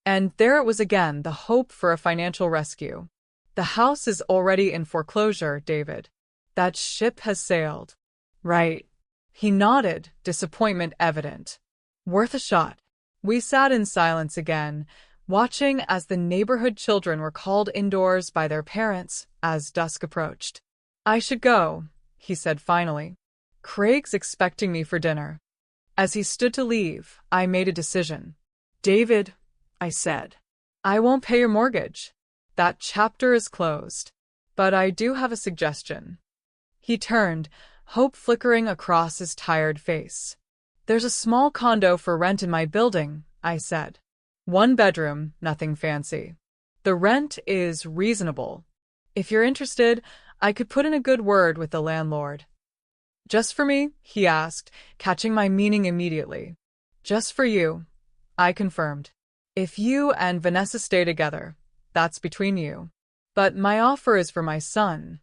And there it was again, the hope for a financial rescue. The house is already in foreclosure, David. That ship has sailed. Right. He nodded, disappointment evident. Worth a shot. We sat in silence again, watching as the neighborhood children were called indoors by their parents as dusk approached. I should go, he said finally. Craig's expecting me for dinner. As he stood to leave, I made a decision. David, I said, I won't pay your mortgage. That chapter is closed. But I do have a suggestion. He turned, hope flickering across his tired face. There's a small condo for rent in my building, I said. 1 bedroom, nothing fancy. The rent is reasonable. If you're interested, I could put in a good word with the landlord. Just for me? He asked, catching my meaning immediately. Just for you, I confirmed. If you and Vanessa stay together, that's between you. But my offer is for my son,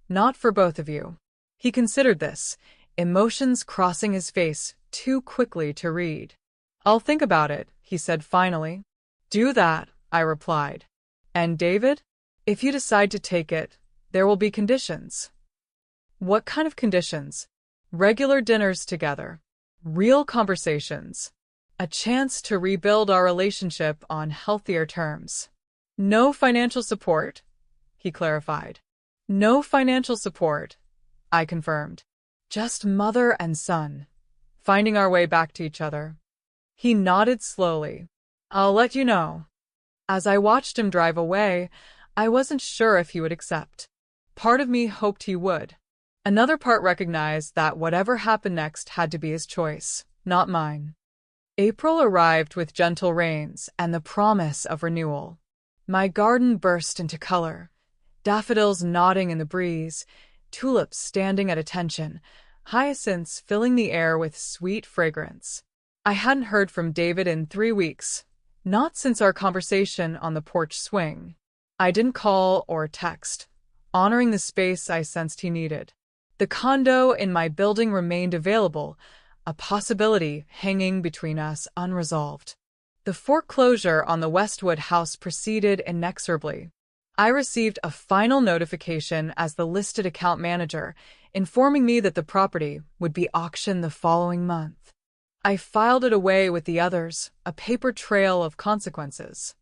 not for both of you. He considered this, emotions crossing his face too quickly to read. I'll think about it, he said finally. Do that, I replied. And David? If you decide to take it, there will be conditions. What kind of conditions? Regular dinners together. Real conversations. A chance to rebuild our relationship on healthier terms. No financial support, he clarified. No financial support, I confirmed. Just mother and son, finding our way back to each other. He nodded slowly. I'll let you know. As I watched him drive away, I wasn't sure if he would accept. Part of me hoped he would. Another part recognized that whatever happened next had to be his choice, not mine. April arrived with gentle rains and the promise of renewal. My garden burst into color, daffodils nodding in the breeze, tulips standing at attention, hyacinths filling the air with sweet fragrance. I hadn't heard from David in 3 weeks, not since our conversation on the porch swing. I didn't call or text, honoring the space I sensed he needed. The condo in my building remained available, a possibility hanging between us unresolved. The foreclosure on the Westwood house proceeded inexorably. I received a final notification as the listed account manager, informing me that the property would be auctioned the following month. I filed it away with the others, a paper trail of consequences.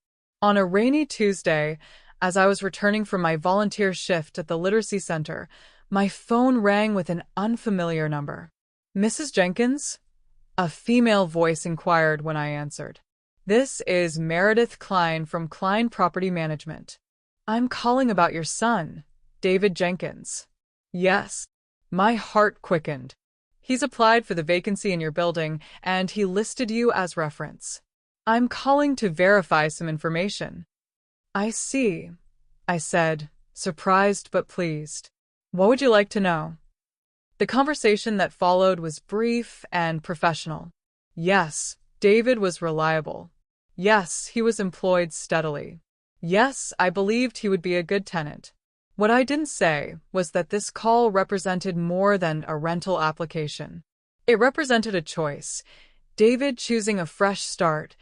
On a rainy Tuesday, as I was returning from my volunteer shift at the literacy center, my phone rang with an unfamiliar number. Mrs. Jenkins? A female voice inquired when I answered. This is Meredith Klein from Klein Property Management. I'm calling about your son, David Jenkins. Yes. My heart quickened. He's applied for the vacancy in your building, and he listed you as reference. I'm calling to verify some information. I see, I said, surprised but pleased. What would you like to know? The conversation that followed was brief and professional. Yes, David was reliable. Yes, he was employed steadily. Yes, I believed he would be a good tenant. What I didn't say was that this call represented more than a rental application. It represented a choice. David choosing a fresh start.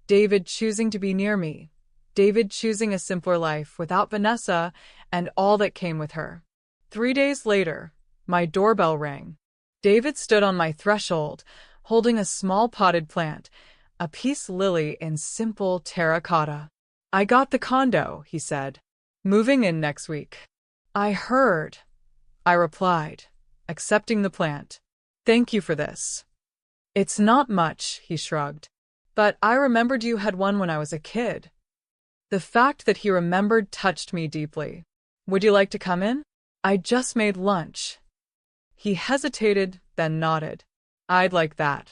David choosing to be near me. David choosing a simpler life without Vanessa and all that came with her. 3 days later, my doorbell rang. David stood on my threshold, holding a small potted plant, a peace lily in simple terracotta. I got the condo, he said. Moving in next week. I heard, I replied, accepting the plant. Thank you for this. It's not much, he shrugged. But I remembered you had one when I was a kid. The fact that he remembered touched me deeply. Would you like to come in? I just made lunch. He hesitated, then nodded. I'd like that.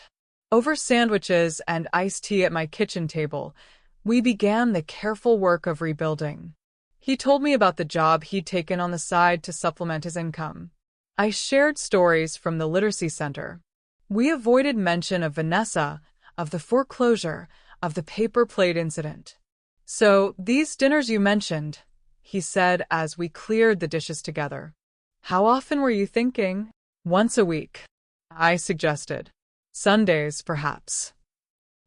Over sandwiches and iced tea at my kitchen table, we began the careful work of rebuilding. He told me about the job he'd taken on the side to supplement his income. I shared stories from the literacy center. We avoided mention of Vanessa, of the foreclosure, of the paper plate incident. So, these dinners you mentioned, he said as we cleared the dishes together. How often were you thinking? Once a week, I suggested. Sundays, perhaps.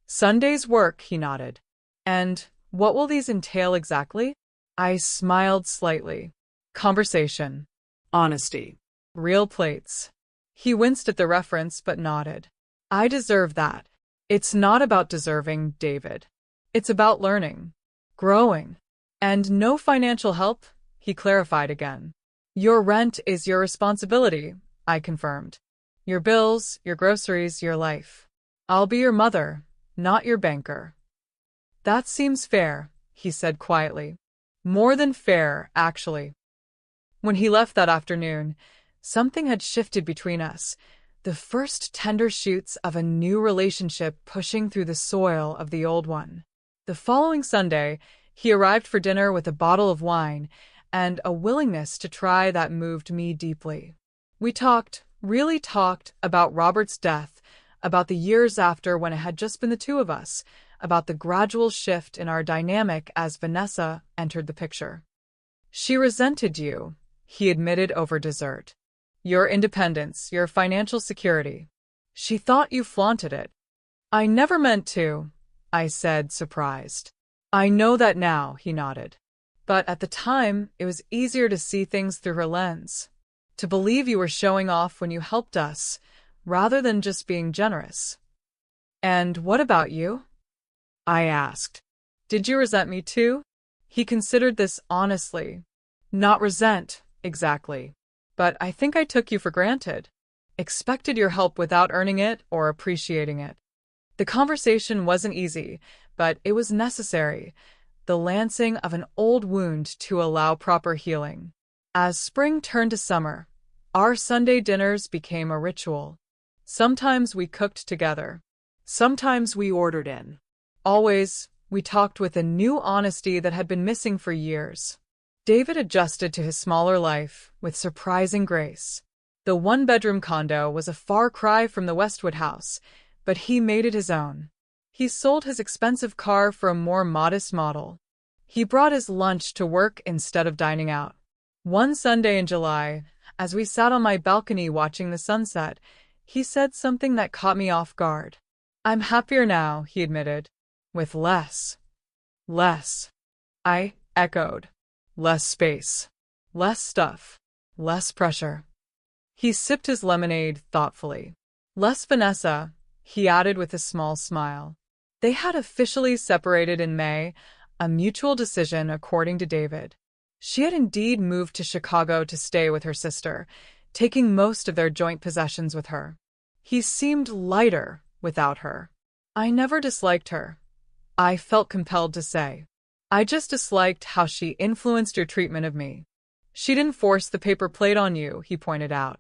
Sundays work, he nodded. And what will these entail exactly? I smiled slightly. Conversation. Honesty. Real plates. He winced at the reference but nodded. I deserve that. It's not about deserving, David. It's about learning. Growing. And no financial help, he clarified again. Your rent is your responsibility, I confirmed. Your bills, your groceries, your life. I'll be your mother, not your banker. That seems fair, he said quietly. More than fair, actually. When he left that afternoon, something had shifted between us, the first tender shoots of a new relationship pushing through the soil of the old one. The following Sunday, he arrived for dinner with a bottle of wine and a willingness to try that moved me deeply. We talked, really talked, about Robert's death, about the years after when it had just been the two of us, about the gradual shift in our dynamic as Vanessa entered the picture. She resented you, he admitted over dessert. Your independence, your financial security. She thought you flaunted it. I never meant to, I said, surprised. I know that now, he nodded. But at the time, it was easier to see things through her lens. To believe you were showing off when you helped us, rather than just being generous. And what about you? I asked. Did you resent me too? He considered this honestly. Not resent, exactly. But I think I took you for granted. Expected your help without earning it or appreciating it. The conversation wasn't easy, but it was necessary. The lancing of an old wound to allow proper healing. As spring turned to summer, our Sunday dinners became a ritual. Sometimes we cooked together. Sometimes we ordered in. Always, we talked with a new honesty that had been missing for years. David adjusted to his smaller life with surprising grace. The one-bedroom condo was a far cry from the Westwood house, but he made it his own. He sold his expensive car for a more modest model. He brought his lunch to work instead of dining out. One Sunday in July, as we sat on my balcony watching the sunset, he said something that caught me off guard. I'm happier now, he admitted. With less. Less. I echoed. Less space. Less stuff. Less pressure. He sipped his lemonade thoughtfully. Less Vanessa, he added with a small smile. They had officially separated in May, a mutual decision according to David. She had indeed moved to Chicago to stay with her sister, taking most of their joint possessions with her. He seemed lighter without her. I never disliked her, I felt compelled to say. I just disliked how she influenced your treatment of me. She didn't force the paper plate on you, he pointed out.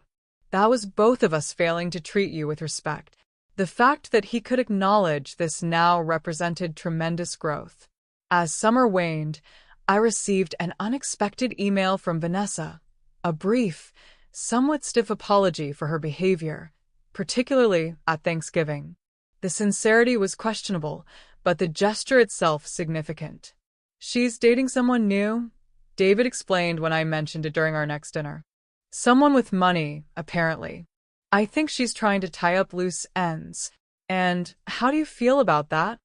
That was both of us failing to treat you with respect. The fact that he could acknowledge this now represented tremendous growth. As summer waned, I received an unexpected email from Vanessa, a brief, somewhat stiff apology for her behavior, particularly at Thanksgiving. The sincerity was questionable, but the gesture itself significant. She's dating someone new, David explained when I mentioned it during our next dinner. Someone with money, apparently. I think she's trying to tie up loose ends. And how do you feel about that?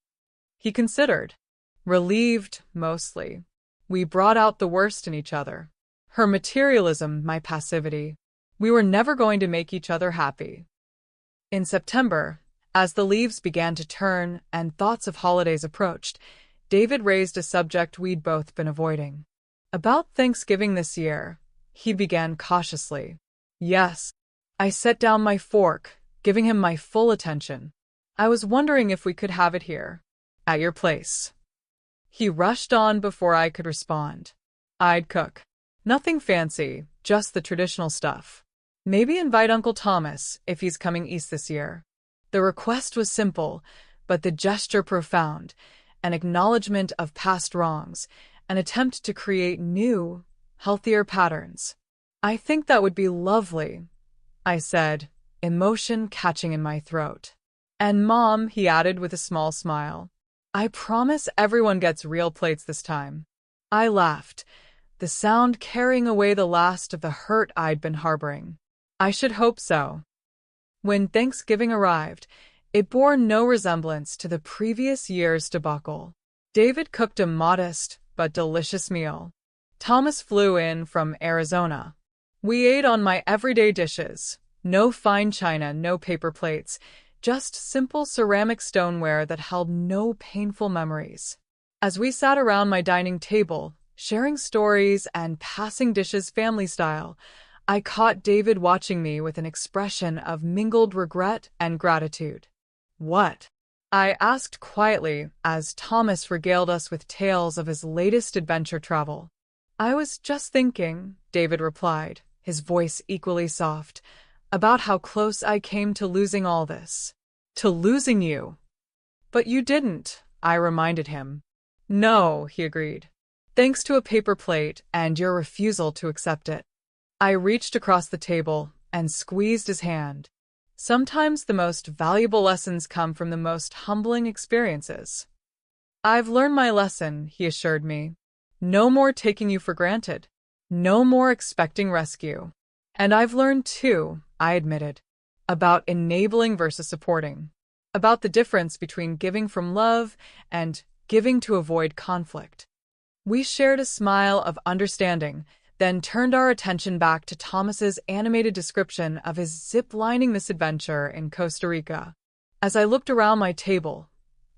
He considered. Relieved, mostly. We brought out the worst in each other. Her materialism, my passivity. We were never going to make each other happy. In September, as the leaves began to turn and thoughts of holidays approached, David raised a subject we'd both been avoiding. About Thanksgiving this year, he began cautiously. Yes. I set down my fork, giving him my full attention. I was wondering if we could have it here. At your place. He rushed on before I could respond. I'd cook. Nothing fancy, just the traditional stuff. Maybe invite Uncle Thomas if he's coming east this year. The request was simple, but the gesture profound, an acknowledgement of past wrongs, an attempt to create new, healthier patterns. I think that would be lovely, I said, emotion catching in my throat. And Mom, he added with a small smile. I promise everyone gets real plates this time. I laughed, the sound carrying away the last of the hurt I'd been harboring. I should hope so. When Thanksgiving arrived, it bore no resemblance to the previous year's debacle. David cooked a modest but delicious meal. Thomas flew in from Arizona. We ate on my everyday dishes. No fine china, no paper plates, just simple ceramic stoneware that held no painful memories. As we sat around my dining table, sharing stories and passing dishes family style, I caught David watching me with an expression of mingled regret and gratitude. "What?" I asked quietly as Thomas regaled us with tales of his latest adventure travel. "I was just thinking," David replied, his voice equally soft, "about how close I came to losing all this." "To losing you?" "But you didn't," I reminded him. "No," he agreed. "Thanks to a paper plate and your refusal to accept it." I reached across the table and squeezed his hand. Sometimes the most valuable lessons come from the most humbling experiences. "I've learned my lesson," he assured me. "No more taking you for granted. No more expecting rescue." "And I've learned too," I admitted, "about enabling versus supporting, about the difference between giving from love and giving to avoid conflict." We shared a smile of understanding, then turned our attention back to Thomas's animated description of his zip-lining misadventure in Costa Rica. As I looked around my table,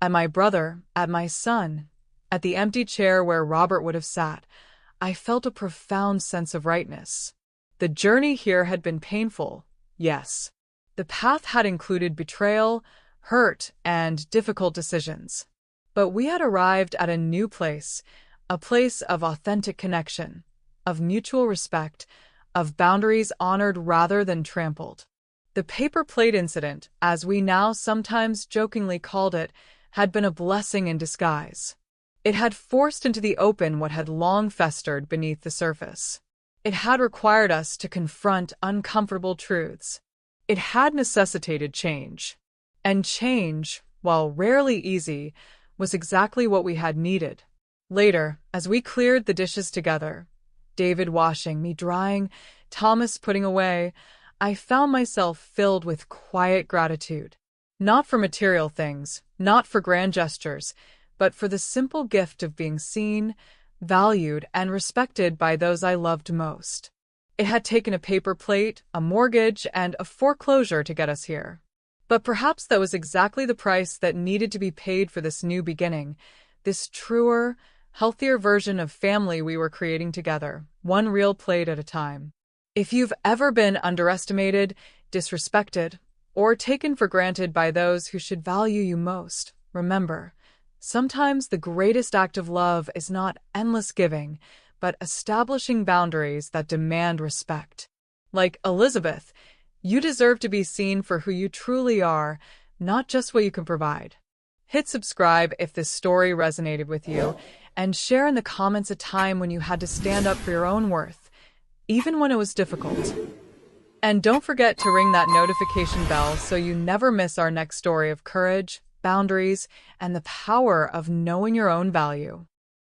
at my brother, at my son, at the empty chair where Robert would have sat, I felt a profound sense of rightness. The journey here had been painful, yes. The path had included betrayal, hurt, and difficult decisions. But we had arrived at a new place, a place of authentic connection, of mutual respect, of boundaries honored rather than trampled. The paper plate incident, as we now sometimes jokingly called it, had been a blessing in disguise. It had forced into the open what had long festered beneath the surface. It had required us to confront uncomfortable truths. It had necessitated change. And change, while rarely easy, was exactly what we had needed. Later, as we cleared the dishes together, David washing, me drying, Thomas putting away, I found myself filled with quiet gratitude. Not for material things, not for grand gestures, but for the simple gift of being seen, valued, and respected by those I loved most. It had taken a paper plate, a mortgage, and a foreclosure to get us here. But perhaps that was exactly the price that needed to be paid for this new beginning, this truer, healthier version of family we were creating together, one real plate at a time. If you've ever been underestimated, disrespected, or taken for granted by those who should value you most, remember, sometimes the greatest act of love is not endless giving, but establishing boundaries that demand respect. Like Elizabeth, you deserve to be seen for who you truly are, not just what you can provide. Hit subscribe if this story resonated with you, and share in the comments a time when you had to stand up for your own worth, even when it was difficult. And don't forget to ring that notification bell so you never miss our next story of courage, boundaries, and the power of knowing your own value.